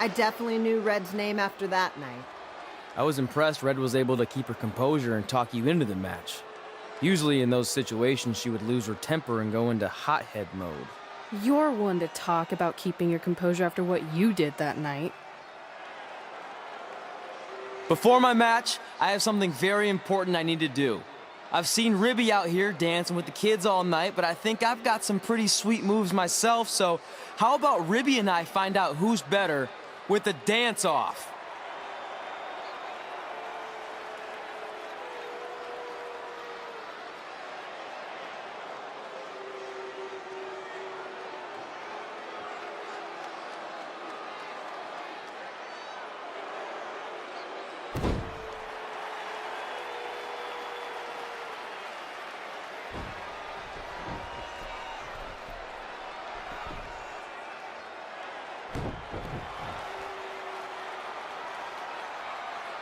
I definitely knew Red's name after that night. I was impressed Red was able to keep her composure and talk you into the match. Usually in those situations, she would lose her temper and go into hothead mode. You're one to talk about keeping your composure after what you did that night. Before my match, I have something very important I need to do. I've seen Ribby out here dancing with the kids all night, but I think I've got some pretty sweet moves myself, so how about Ribby and I find out who's better with the dance-off?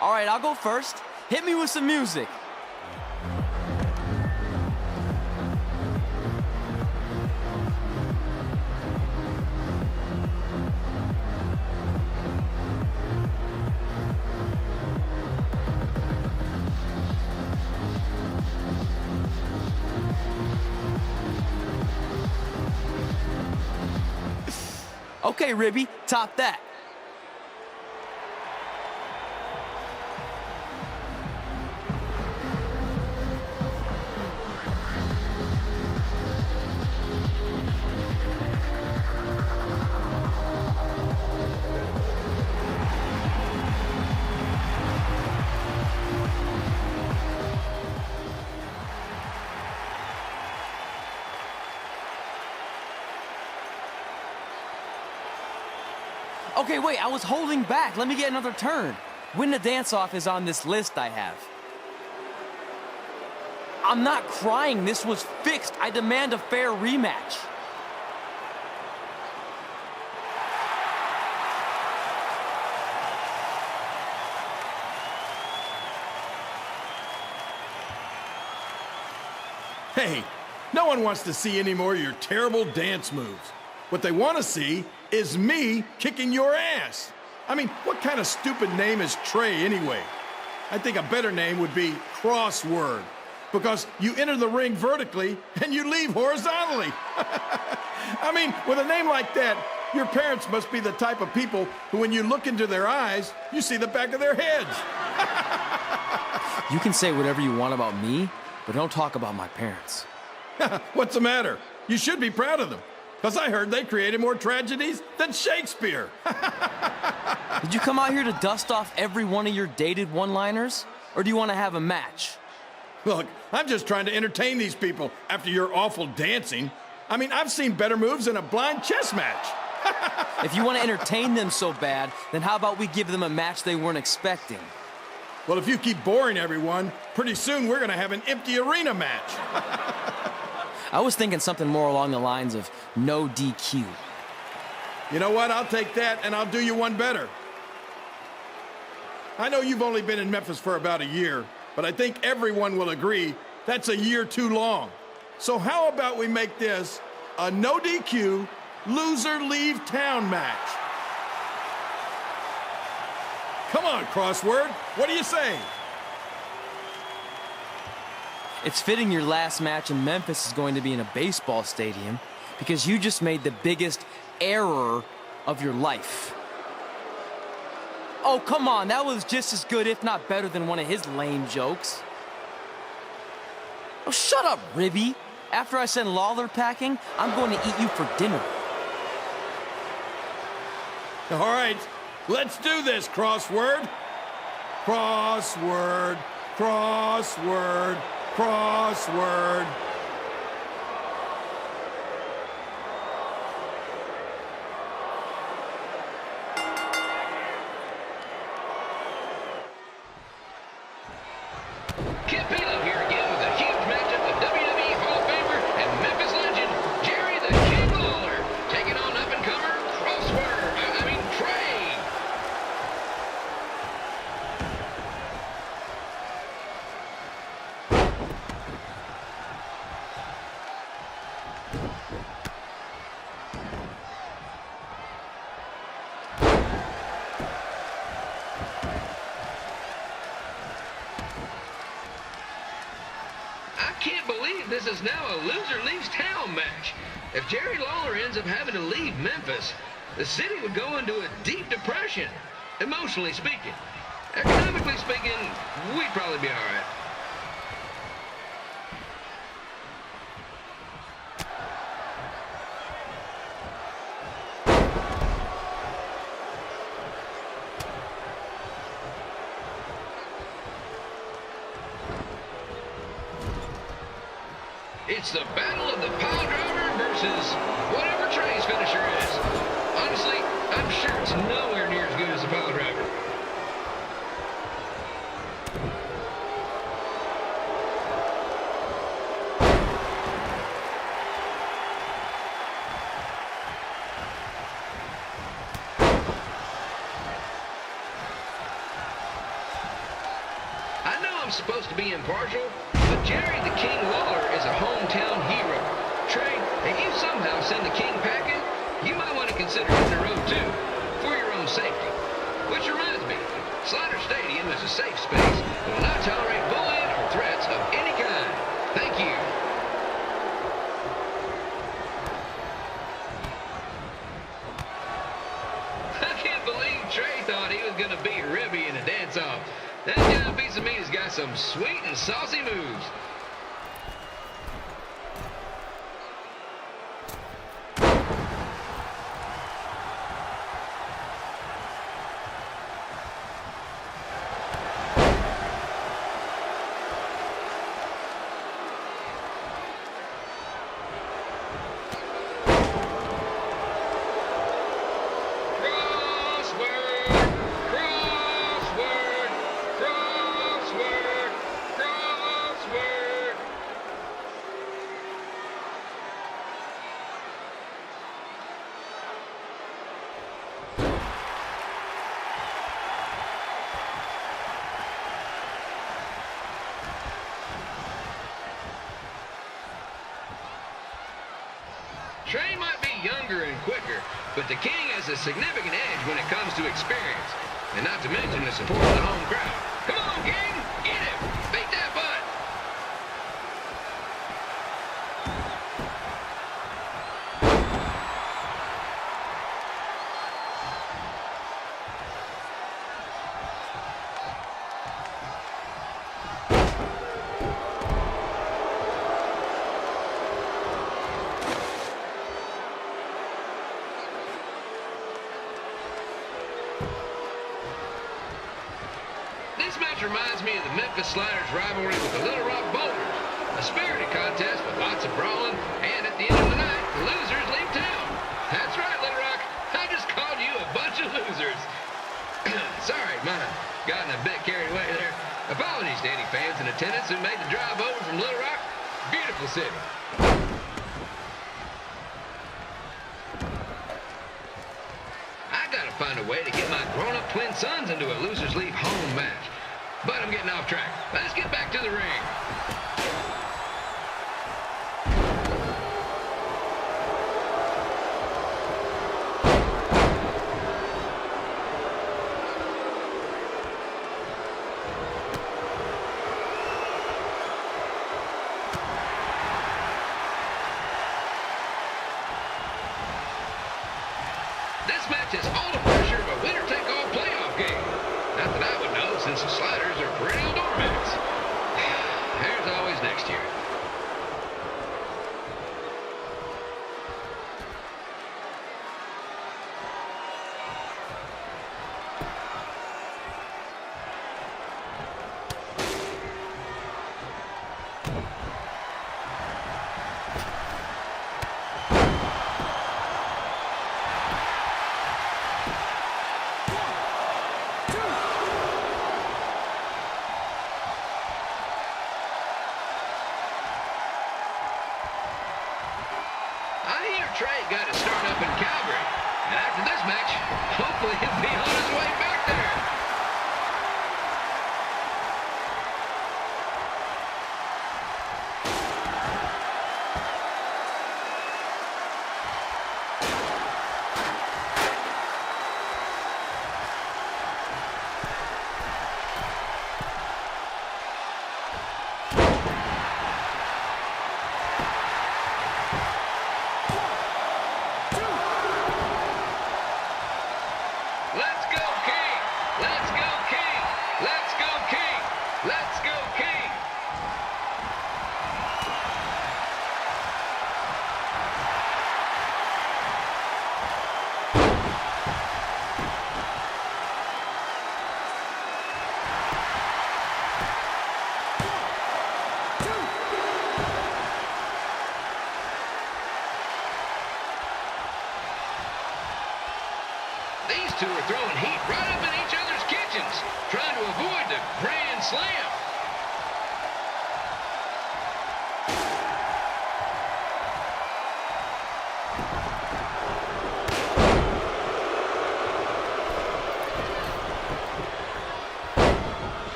All right, I'll go first. Hit me with some music. Okay, Ribby, top that. Okay, wait, I was holding back. Let me get another turn. Win the dance-off is on this list I have. I'm not crying. This was fixed. I demand a fair rematch. Hey, no one wants to see any more of your terrible dance moves. What they want to see is me kicking your ass. I mean, what kind of stupid name is Trey anyway? I think a better name would be Crossword, because you enter the ring vertically and you leave horizontally. I mean, with a name like that, your parents must be the type of people who, when you look into their eyes, you see the back of their heads. You can say whatever you want about me, but don't talk about my parents. What's the matter? You should be proud of them, because I heard they created more tragedies than Shakespeare. Did you come out here to dust off every one of your dated one-liners? Or do you want to have a match? Look, I'm just trying to entertain these people after your awful dancing. I mean, I've seen better moves in a blind chess match. If you want to entertain them so bad, then how about we give them a match they weren't expecting? Well, if you keep boring everyone, pretty soon we're going to have an empty arena match. I was thinking something more along the lines of no DQ. You know what? I'll take that, and I'll do you one better. I know you've only been in Memphis for about a year, but I think everyone will agree that's a year too long. So how about we make this a no DQ, loser leave town match? Come on, Crossword. What do you say? It's fitting your last match in Memphis is going to be in a baseball stadium because you just made the biggest error of your life. Oh, come on, that was just as good, if not better, than one of his lame jokes. Oh, shut up, Ribby. After I send Lawler packing, I'm going to eat you for dinner. All right, let's do this, Crossword. Crossword, crossword, crossword. Kid Bico here again with a huge matchup with WWE Hall of Famer and Memphis legend, Jerry the King Lawler, taking on up-and-comer Trey. This is now a loser leaves town match. If Jerry Lawler ends up having to leave Memphis, the city would go into a deep depression, emotionally speaking. Economically speaking, we'd probably be all right. It's the battle of the pile driver versus whatever Trey's finisher is. Honestly, I'm sure it's nowhere near as good as the pile driver. I know I'm supposed to be impartial, but Jerry the King Lawler is a hometown hero. Trey, if you somehow send the King packing, you might want to consider hitting the road too, for your own safety. Which reminds me, Slider Stadium is a safe space and will not tolerate bullying or threats of any kind. Thank you. I can't believe Trey thought he was going to beat Ribby in a dance-off. That guy piece of meat has got some sweet and saucy moves. Trey might be younger and quicker, but the King has a significant edge when it comes to experience, and not to mention the support of the home crowd. Come on, King! Get him! Beat that butt! This match reminds me of the Memphis Sliders rivalry with the Little Rock Boulders. A spirited contest with lots of brawling, and at the end of the night, the losers leave town. That's right, Little Rock. I just called you a bunch of losers. Sorry, mine. Gotten a bit carried away there. Apologies to any fans in attendance who made the drive over from Little Rock. Beautiful city. I gotta find a way to get my grown-up twin sons into a losers leave home match. But I'm getting off track. Let's get back to the ring. This match has all the pressure of a winner-take-all playoff game. Not that I would know, since the Sliders are perennial doormats. There's always next year. Trey got his start up in Calgary. And after this match, hopefully he'll be on his way back there. These two are throwing heat right up in each other's kitchens, trying to avoid the Grand Slam.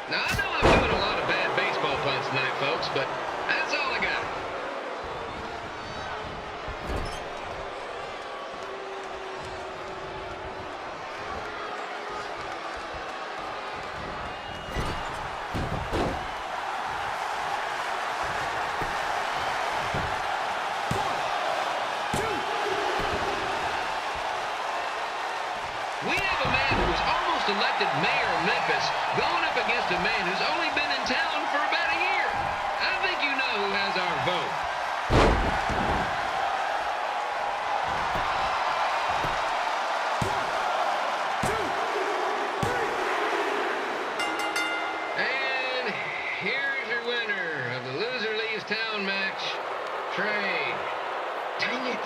Now, I know I'm doing a lot of bad baseball puns tonight, folks, but that's all I got. We have a man who was almost elected mayor of Memphis going up against a man who's only been in town for about a year. I think you know who has our vote. And here's your winner of the Loser Leaves Town match, Trey. Dang it.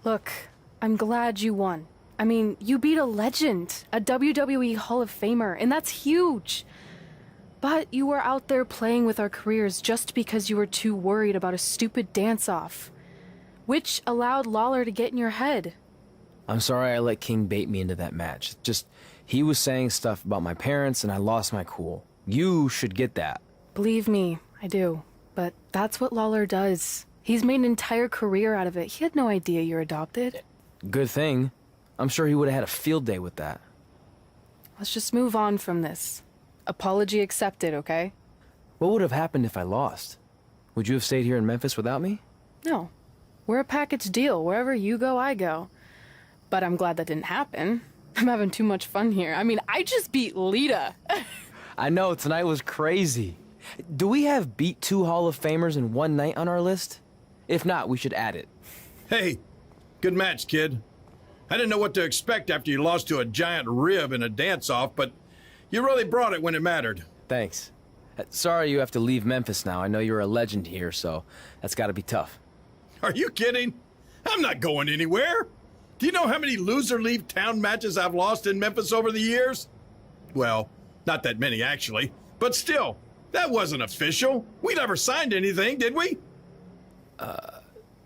Look, I'm glad you won. I mean, you beat a legend, a WWE Hall of Famer, and that's huge. But you were out there playing with our careers just because you were too worried about a stupid dance-off, which allowed Lawler to get in your head. I'm sorry I let King bait me into that match. Just, he was saying stuff about my parents and I lost my cool. You should get that. Believe me, I do. But that's what Lawler does. He's made an entire career out of it. He had no idea you're adopted. Good thing. I'm sure he would have had a field day with that. Let's just move on from this. Apology accepted, okay? What would have happened if I lost? Would you have stayed here in Memphis without me? No. We're a package deal. Wherever you go, I go. But I'm glad that didn't happen. I'm having too much fun here. I mean, I just beat Lita. I know, tonight was crazy. Do we have beat 2 Hall of Famers in one night on our list? If not, we should add it. Hey, good match, kid. I didn't know what to expect after you lost to a giant rib in a dance-off, but you really brought it when it mattered. Thanks. Sorry you have to leave Memphis now. I know you're a legend here, so that's gotta be tough. Are you kidding? I'm not going anywhere. Do you know how many loser leave town matches I've lost in Memphis over the years? Well, not that many actually, but still, that wasn't official. We never signed anything, did we?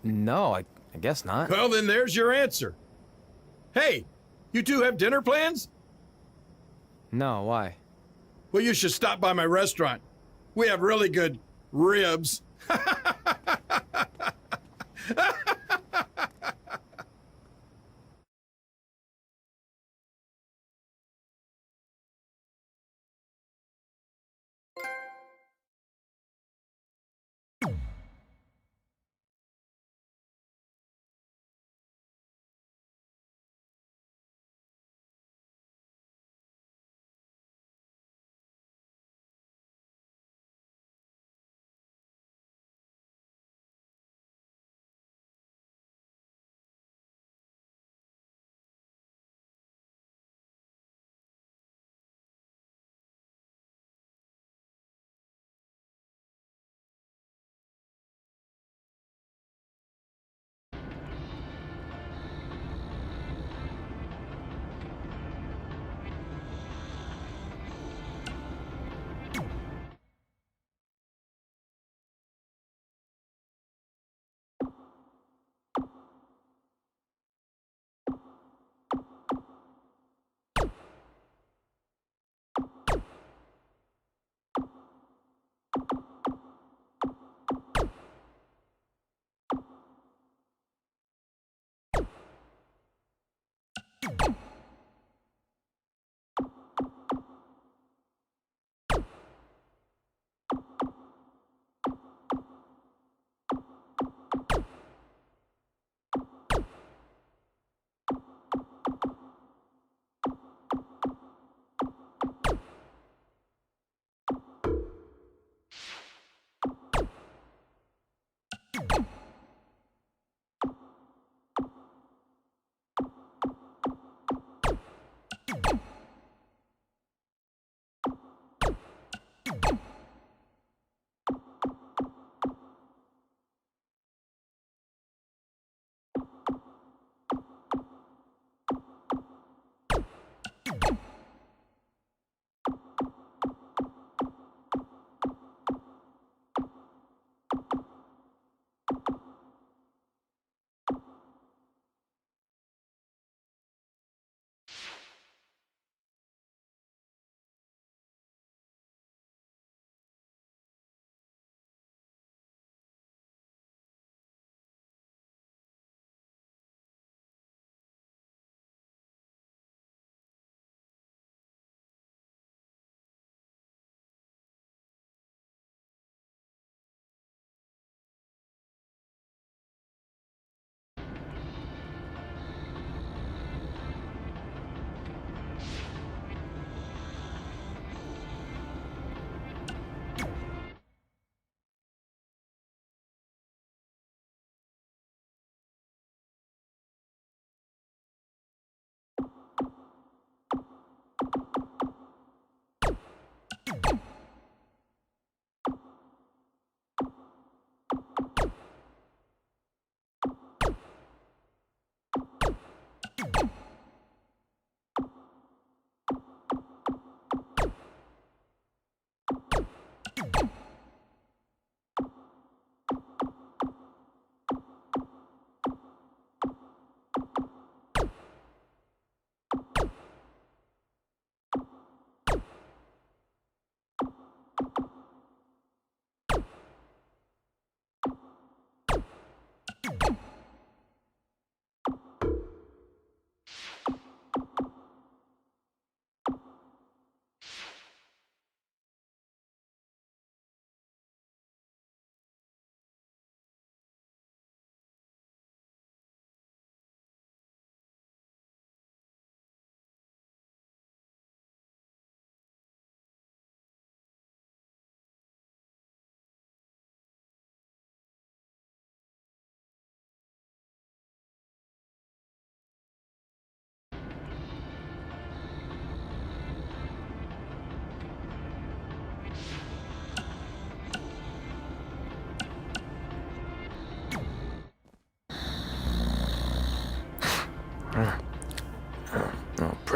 No, I guess not. Well, then there's your answer. Hey, you two have dinner plans? No, why? Well, you should stop by my restaurant. We have really good ribs.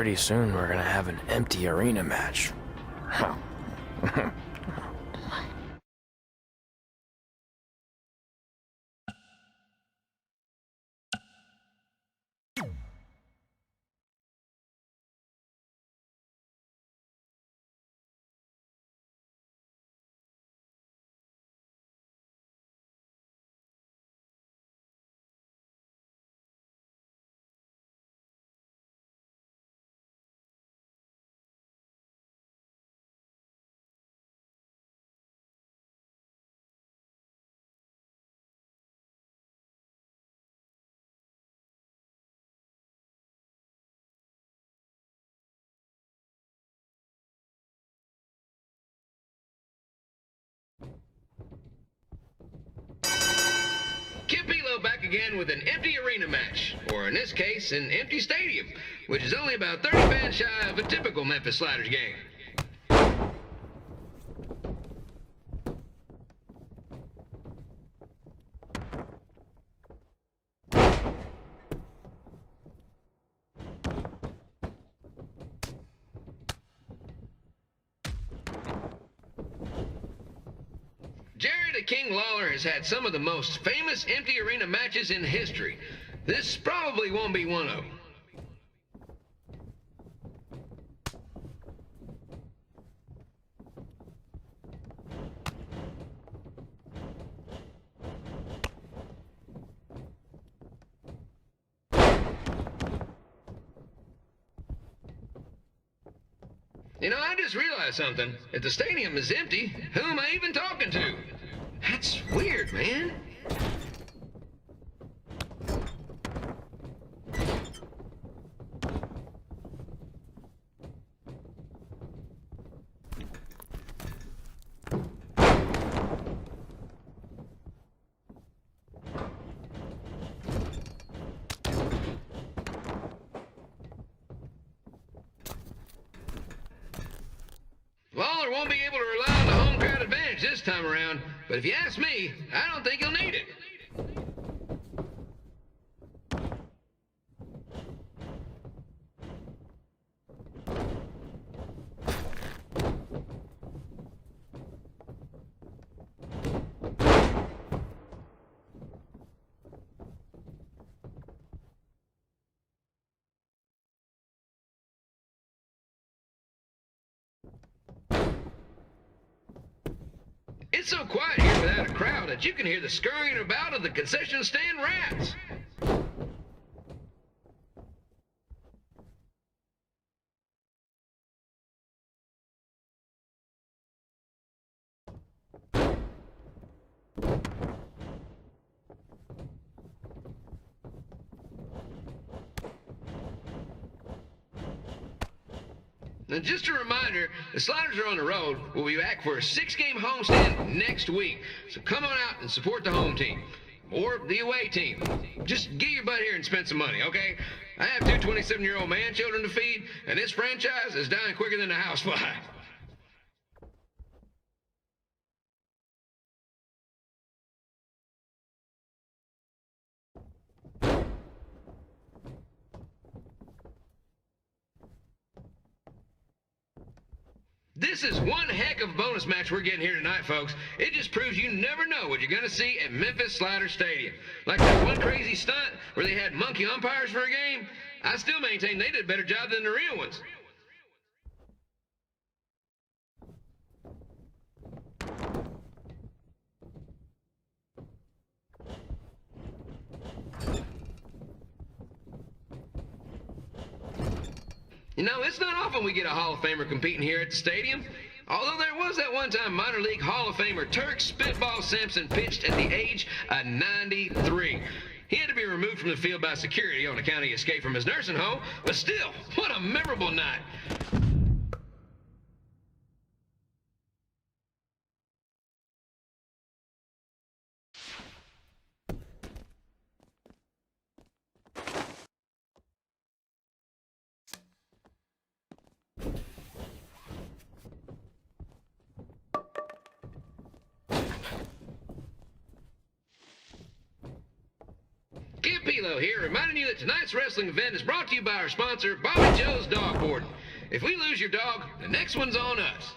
pretty soon we're gonna have an empty arena match. Back again with an empty arena match, or in this case, an empty stadium, which is only about 30 fans shy of a typical Memphis Sliders game. King Lawler has had some of the most famous empty arena matches in history. This probably won't be one of them. You know, I just realized something. If the stadium is empty, who am I even talking to? That's weird, man. Lawler won't be able to rely on the home crowd advantage this time around, but if you ask me, I don't think he'll need it. It's so quiet here without a crowd that you can hear the scurrying about of the concession stand rats. And just a reminder, the Sliders are on the road. We'll be back for a 6-game homestand next week. So come on out and support the home team. Or the away team. Just get your butt here and spend some money, okay? I have 2 27-year-old man children to feed, and this franchise is dying quicker than a housefly. This is one heck of a bonus match we're getting here tonight, folks. It just proves you never know what you're going to see at Memphis Slider Stadium. Like that one crazy stunt where they had monkey umpires for a game, I still maintain they did a better job than the real ones. You know, it's not often we get a Hall of Famer competing here at the stadium. Although there was that one time minor league Hall of Famer Turk Spitball Simpson pitched at the age of 93. He had to be removed from the field by security on account he escaped from his nursing home, but still, what a memorable night. Give D'Lo here, reminding you that tonight's wrestling event is brought to you by our sponsor, Bobby Joe's Dog Board. If we lose your dog, the next one's on us.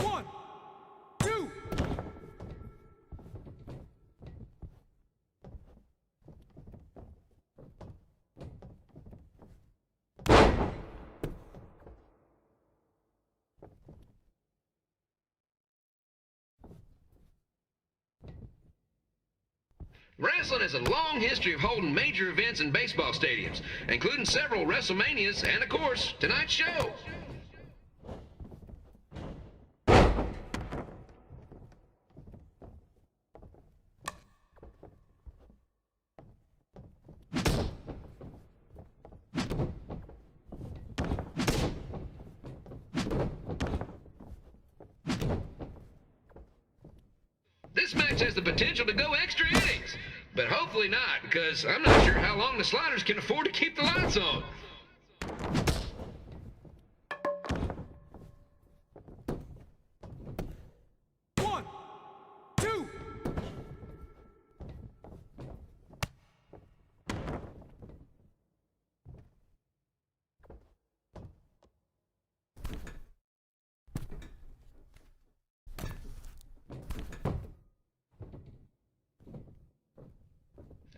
1, 2. Wrestling has a long history of holding major events in baseball stadiums, including several WrestleManias and, of course, tonight's show. This match has the potential to go extra innings, but hopefully not, because I'm not sure how long the Sliders can afford to keep the lights on. One, two.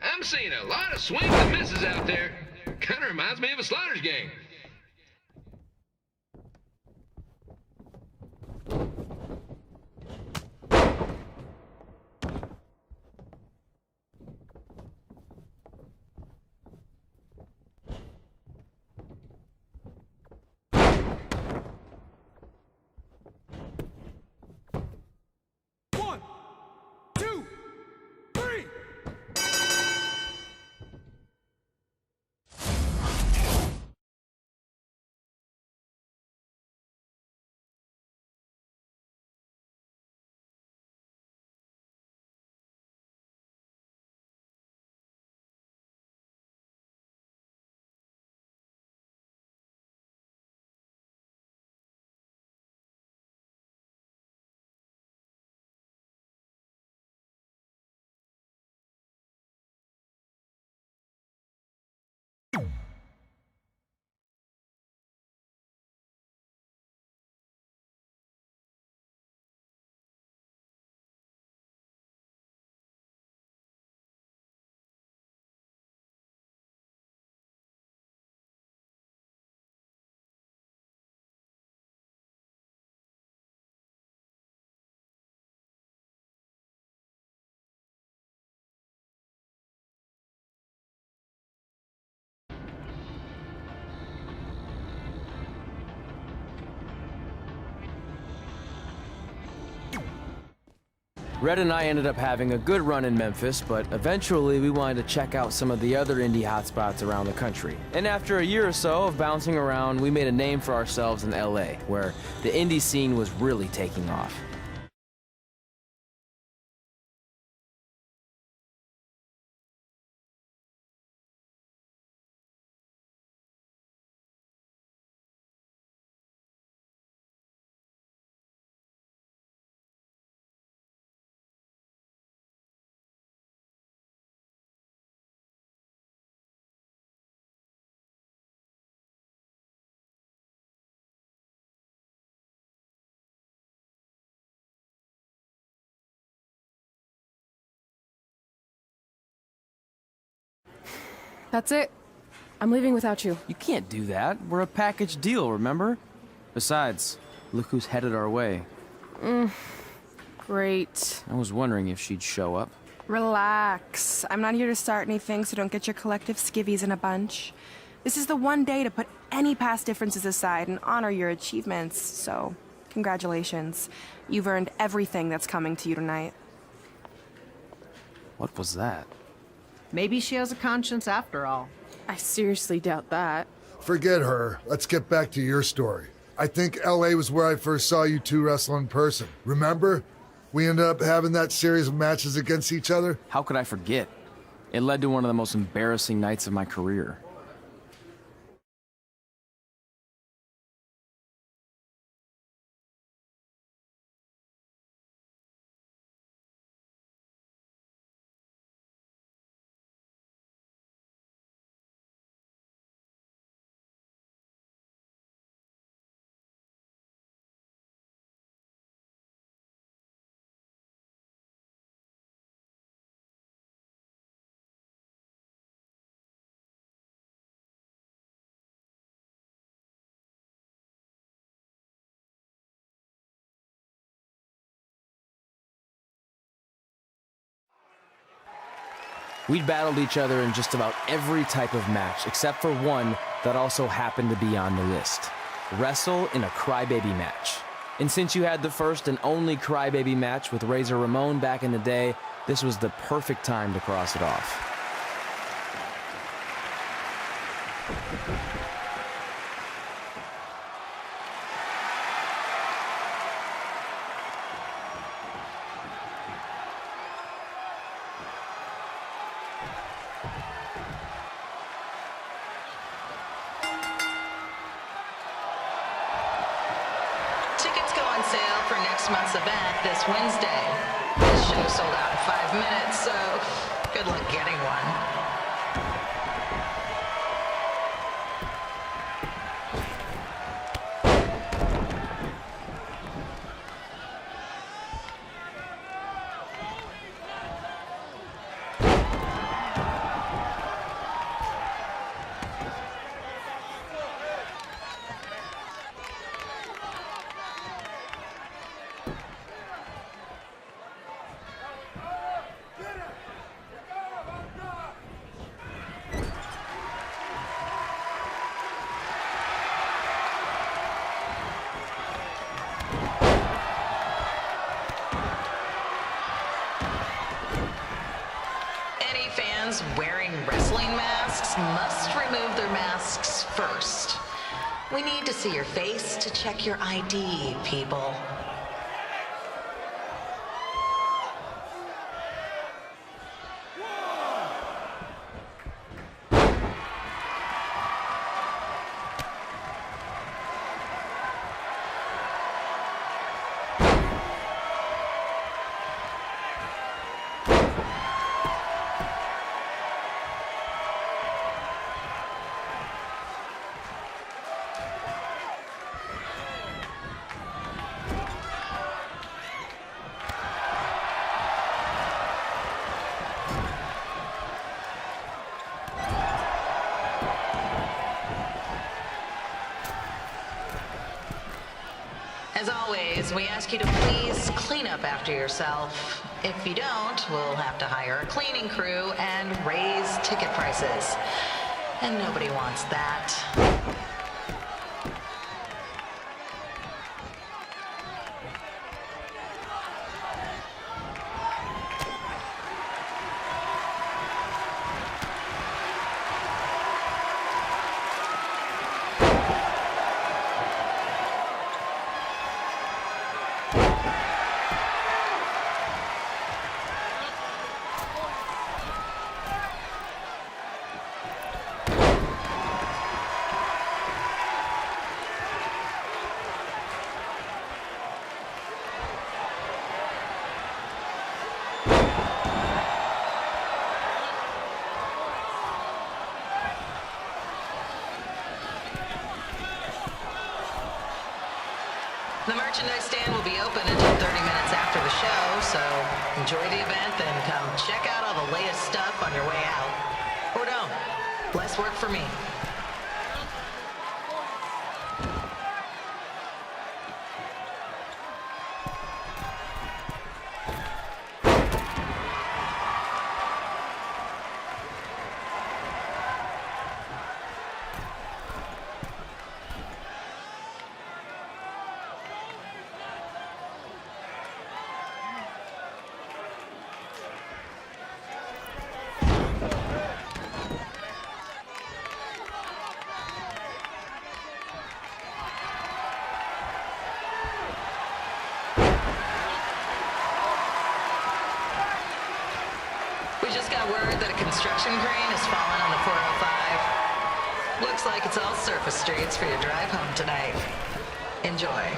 I'm seeing a lot of swings and misses out there. Kind of reminds me of a Sliders game. One, two, three. Red and I ended up having a good run in Memphis, but eventually we wanted to check out some of the other indie hotspots around the country. And after a year or so of bouncing around, we made a name for ourselves in LA, where the indie scene was really taking off. That's it. I'm leaving without you. You can't do that. We're a package deal, remember? Besides, look who's headed our way. Great. I was wondering if she'd show up. Relax. I'm not here to start anything, so don't get your collective skivvies in a bunch. This is the one day to put any past differences aside and honor your achievements, so congratulations. You've earned everything that's coming to you tonight. What was that? Maybe she has a conscience after all. I seriously doubt that. Forget her. Let's get back to your story. I think LA was where I first saw you two wrestle in person. Remember? We ended up having that series of matches against each other. How could I forget? It led to one of the most embarrassing nights of my career. We'd battled each other in just about every type of match, except for one that also happened to be on the list. Wrestle in a crybaby match. And since you had the first and only crybaby match with Razor Ramon back in the day, this was the perfect time to cross it off. Tickets go on sale for next month's event this Wednesday. This show sold out in 5 minutes, so good luck getting one. Fans wearing wrestling masks must remove their masks first. We need to see your face to check your ID, people. As always, we ask you to please clean up after yourself. If you don't, we'll have to hire a cleaning crew and raise ticket prices. And nobody wants that. The merchandise stand will be open until 30 minutes after the show, so enjoy the event, then come check out all the latest stuff on your way out. Or don't. Less work for me. We just got word that a construction crane has fallen on the 405. Looks like it's all surface streets for your drive home tonight. Enjoy.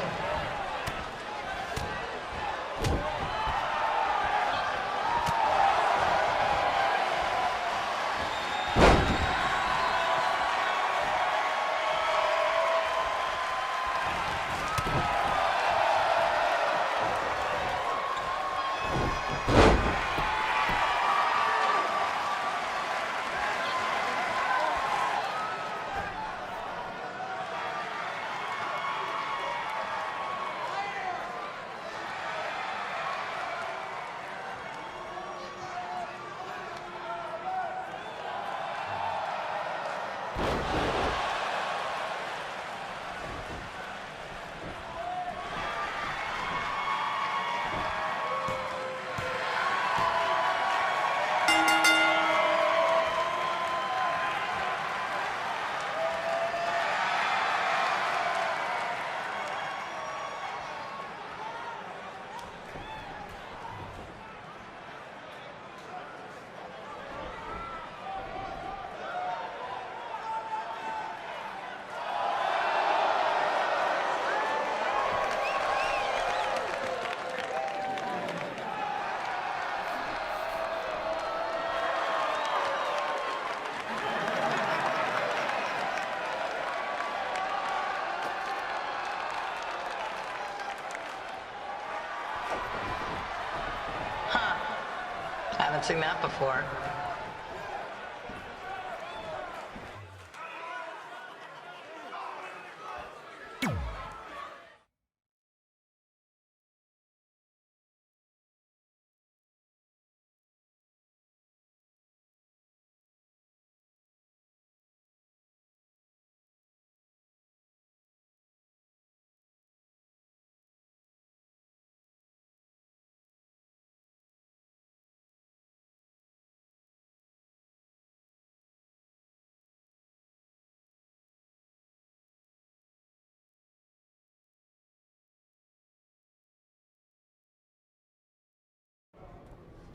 announcing that before.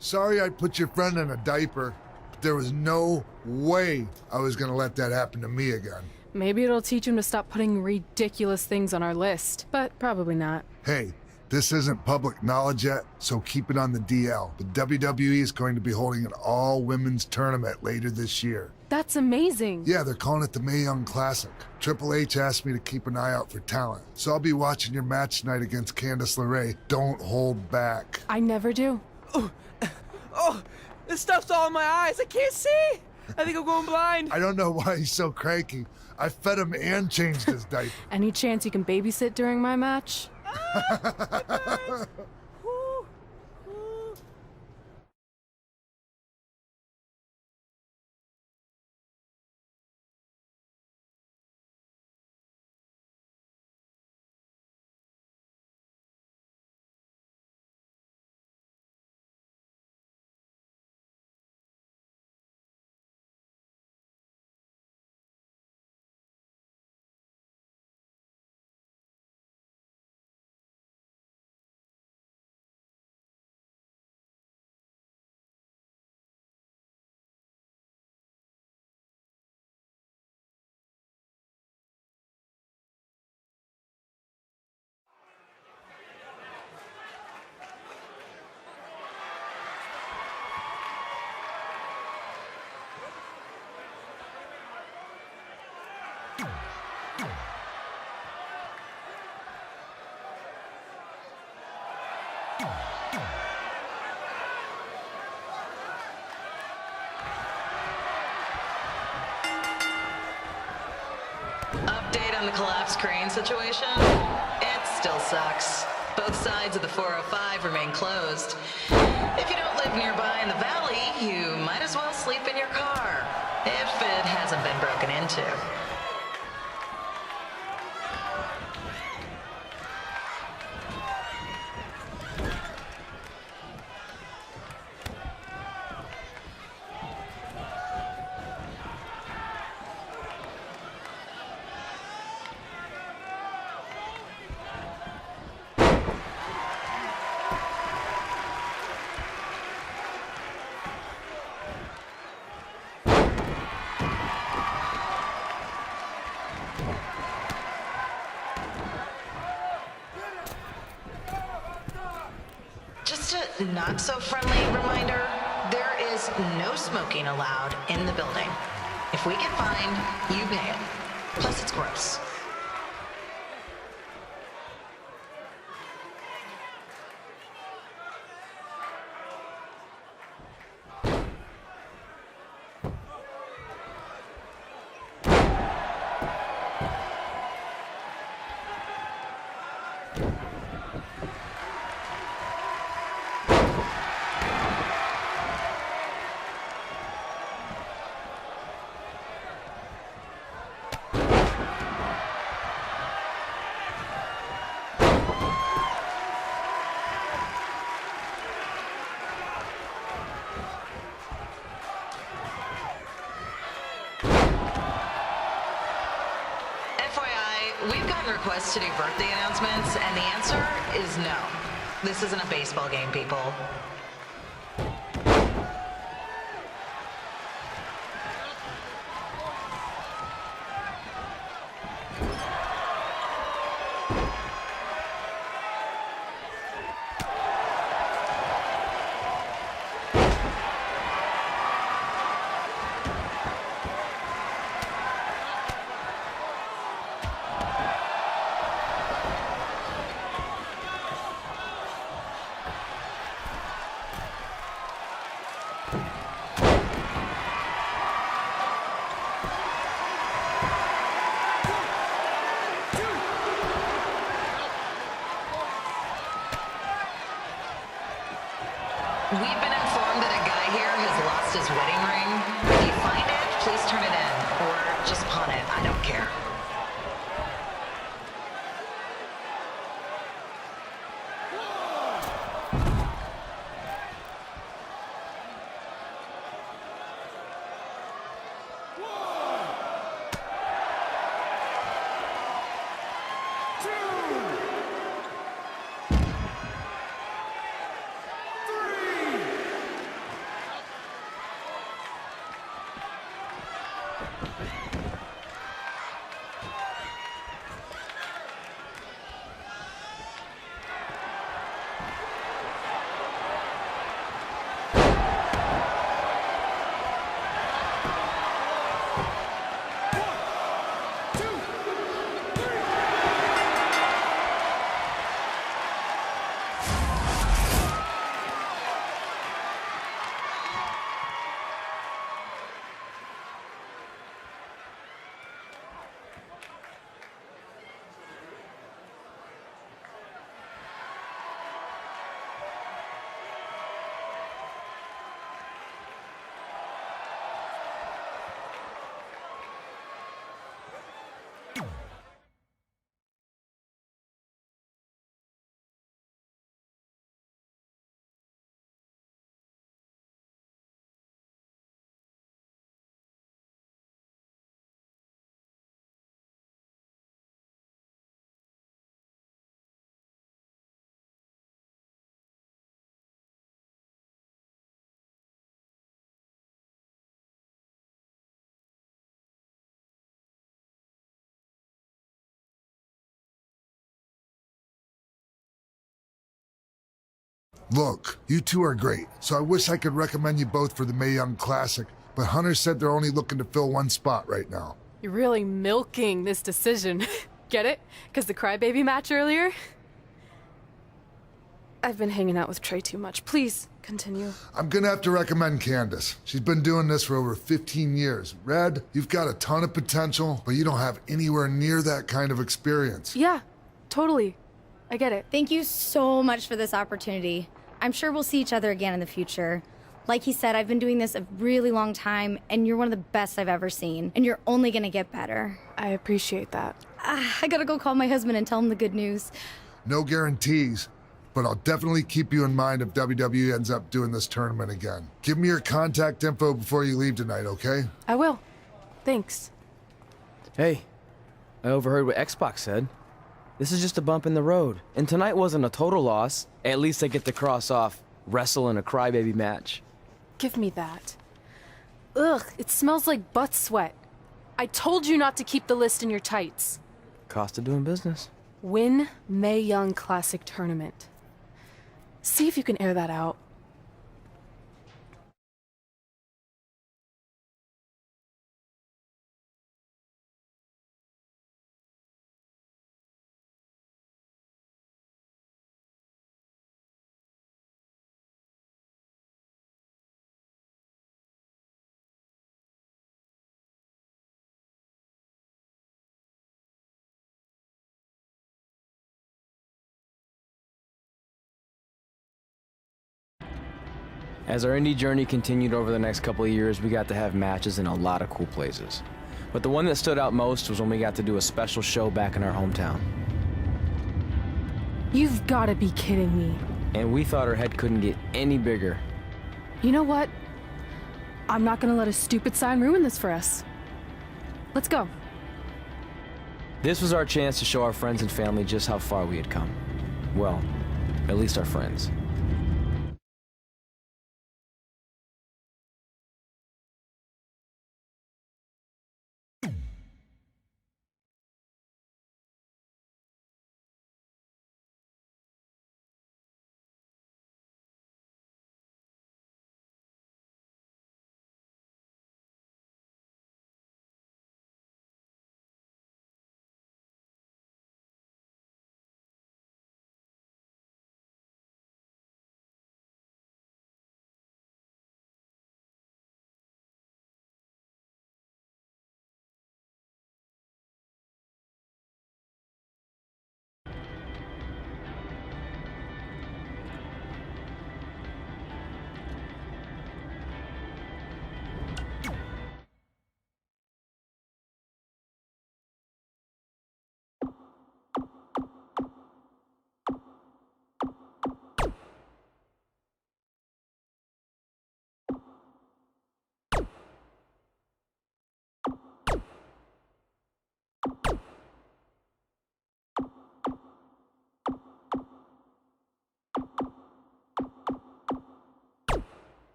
Sorry I put your friend in a diaper, but there was no way I was gonna let that happen to me again. Maybe it'll teach him to stop putting ridiculous things on our list, but probably not. Hey, this isn't public knowledge yet, so keep it on the DL. The WWE is going to be holding an all-women's tournament later this year. That's amazing. Yeah, they're calling it the Mae Young Classic. Triple H asked me to keep an eye out for talent, so I'll be watching your match tonight against Candice LeRae. Don't hold back. I never do. Oh, this stuff's all in my eyes. I can't see. I think I'm going blind. I don't know why he's so cranky. I fed him and changed his diaper. Any chance you can babysit during my match? Update on the collapsed crane situation? It still sucks. Both sides of the 405 remain closed. If you don't live nearby in the valley, you might as well sleep in your car, if it hasn't been broken into. Just a not-so-friendly reminder, there is no smoking allowed in the building. If we get fined, you pay it. Plus, it's gross. We've gotten requests to do birthday announcements, and the answer is no. This isn't a baseball game, people. We've been informed that a guy here has lost his wedding ring. If you find it, please turn it in. Or just pawn it. I don't care. Look, you two are great, so I wish I could recommend you both for the Mae Young Classic, but Hunter said they're only looking to fill one spot right now. You're really milking this decision. Get it? Because the crybaby match earlier? I've been hanging out with Trey too much. Please, continue. I'm gonna have to recommend Candace. She's been doing this for over 15 years. Red, you've got a ton of potential, but you don't have anywhere near that kind of experience. Yeah, totally. I get it. Thank you so much for this opportunity. I'm sure we'll see each other again in the future. Like he said, I've been doing this a really long time, and you're one of the best I've ever seen. And you're only gonna get better. I appreciate that. I gotta go call my husband and tell him the good news. No guarantees, but I'll definitely keep you in mind if WWE ends up doing this tournament again. Give me your contact info before you leave tonight, okay? I will. Thanks. Hey, I overheard what Xbox said. This is just a bump in the road. And tonight wasn't a total loss. At least I get to cross off wrestle in a crybaby match. Give me that. Ugh, it smells like butt sweat. I told you not to keep the list in your tights. Cost of doing business. Win Mae Young Classic Tournament. See if you can air that out. As our indie journey continued over the next couple of years, we got to have matches in a lot of cool places. But the one that stood out most was when we got to do a special show back in our hometown. You've gotta be kidding me. And we thought our head couldn't get any bigger. You know what? I'm not gonna let a stupid sign ruin this for us. Let's go. This was our chance to show our friends and family just how far we had come. Well, at least our friends.